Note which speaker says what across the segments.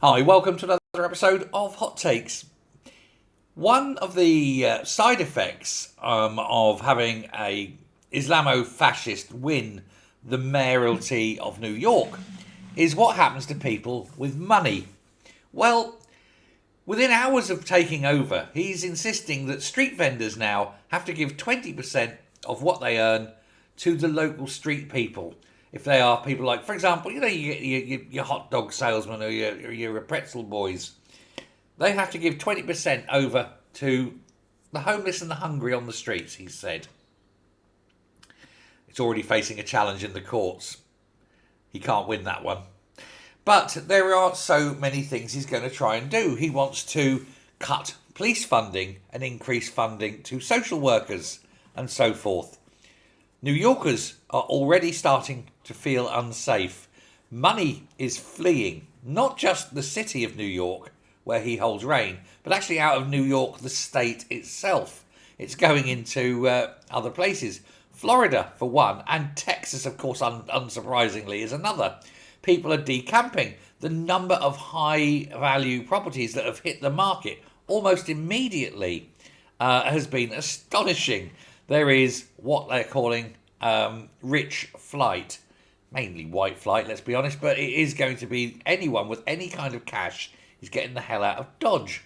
Speaker 1: Hi, welcome to another episode of Hot Takes. One of the side effects of having a Islamo-fascist win the mayoralty of New York is what happens to people with money. Well, within hours of taking over, he's insisting that street vendors now have to give 20% of what they earn to the local street people. If they are people like, for example, you get your hot dog salesman or your pretzel boys, they have to give 20% over to the homeless and the hungry on the streets, he said. It's already facing a challenge in the courts. He can't win that one. But there are so many things he's going to try and do. He wants to cut police funding and increase funding to social workers and so forth. New Yorkers are already starting to feel unsafe. Money is fleeing, not just the city of New York, where he holds reign, but actually out of New York, the state itself. It's going into other places. Florida, for one, and Texas, of course, unsurprisingly, is another. People are decamping. The number of high-value properties that have hit the market almost immediately has been astonishing. There is what they're calling rich flight, mainly white flight, let's be honest, but it is going to be anyone with any kind of cash is getting the hell out of Dodge.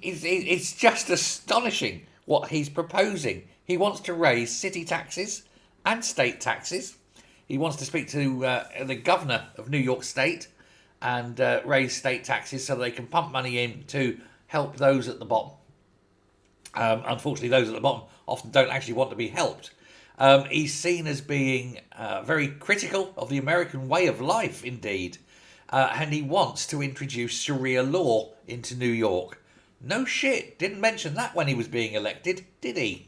Speaker 1: It's just astonishing what he's proposing. He wants to raise city taxes and state taxes. He wants to speak to the governor of New York State and raise state taxes so they can pump money in to help those at the bottom. Unfortunately, those at the bottom often don't actually want to be helped. He's seen as being very critical of the American way of life, indeed. And he wants to introduce Sharia law into New York. No shit, didn't mention that when he was being elected, did he?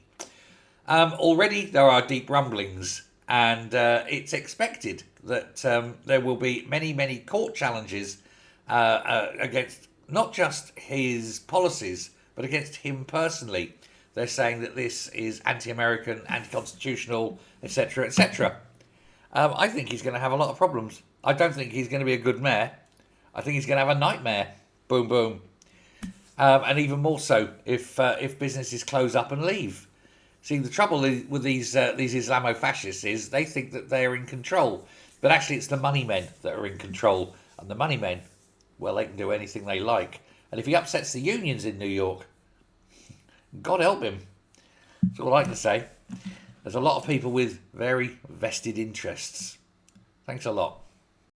Speaker 1: Already there are deep rumblings, and it's expected that there will be many, many court challenges against not just his policies, but against him personally. They're saying that this is anti-American, anti-constitutional, etc., etc. I think he's going to have a lot of problems. I don't think he's going to be a good mayor. I think he's going to have a nightmare. Boom, boom. And even more so if businesses close up and leave. See, the trouble with these Islamo-fascists is they think that they're in control. But actually it's the money men that are in control. And the money men, well, they can do anything they like. And if he upsets the unions in New York, God help him. That's all I can say. There's a lot of people with very vested interests. Thanks a lot.